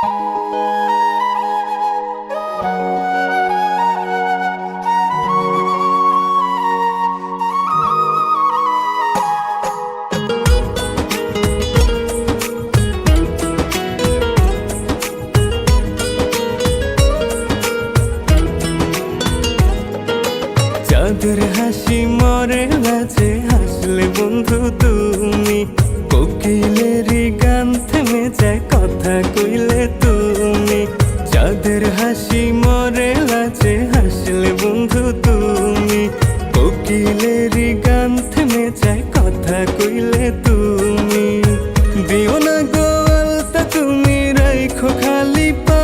চাঁদের হাসি মরে লাজে হাসলে বন্ধু তুমি, কোকিলেরই গান থেমে যায় কথা কইলে তুমি। চাঁদের হাসি মরে লাজে হাসলে বন্ধু তুমি, কোকিলেরই গান থেমে যায় কথা কইলে তুমি। দিও না গো আলতা তুমি রাইখো খালি পা,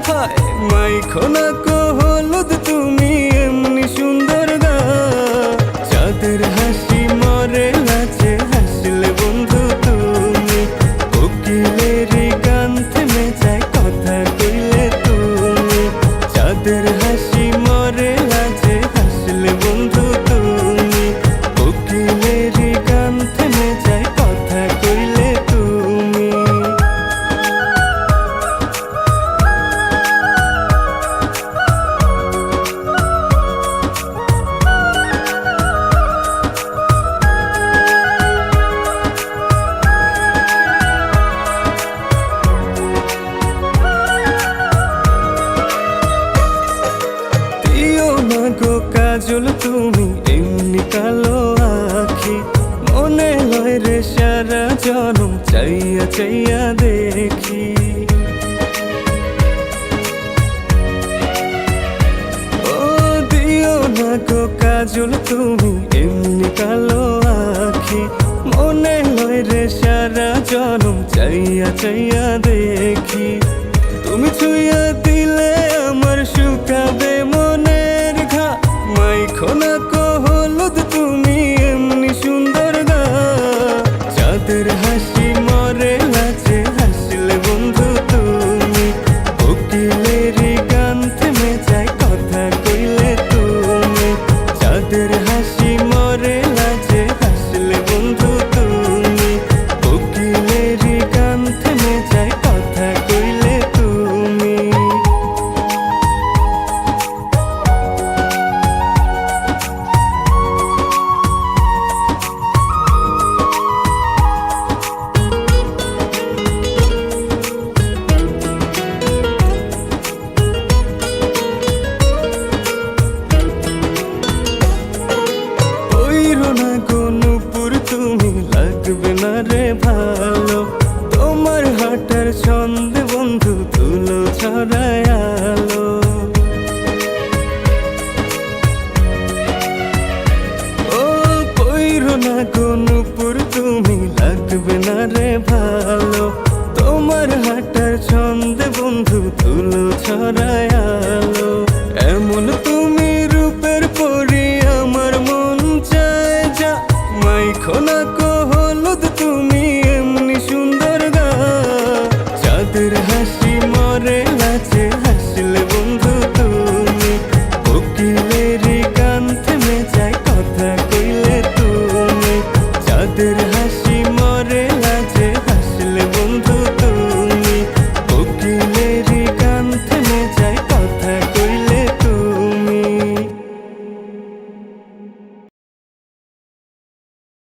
হায় মাইখো না গো হলুদ তুমি এমনি সুন্দর গা। চাঁদের হাসি মরে লাজে হাসলে বন্ধু তুমি, কোকিলেরই গান থেমে যায় কথা কইলে তুমি। চাঁদের হাসি মরে লাজে হাসলে বন্ধু তুমি, কোকিলেরই গান থেমে যায় কথা কইলে তুমি। গো কাজল তুমি এমনি কালো আখি, মনে লয় রে সারা জনম চাইয়া চাইয়া দেখি। ও দিও না গো কাজল তুমি এমনি কালো আখি, মনে লয় রে সারা জনম চাইয়া চাইয়া দেখি। তুমি ছুঁয়া দিলে আমার শুকাবে মনের ঘা, মাইখো না কো হলুদ তুমি এমনি সুন্দর গা। চাঁদের হাসি মরে লাজে হাসলে বন্ধু তুমি, কোকিলেরই গান থেমে যায় কথা কইলে তুমি। চাঁদের হাসি মরে লাজে হাসলে বন্ধু তুমি, কোকিলেরই গান থেমে যায় কথা কইলে তুমি। তুমি লাগবে না রে ভালো, তোমার হাঁটার ছন্দে বন্ধু ধুলো ছড়ায় আলো। ও পইরো না গো নূপুর তুমি লাগবে না রে ভালো, তোমার হাঁটার ছন্দে বন্ধু ধুলো ছড়ায় আলো। এমন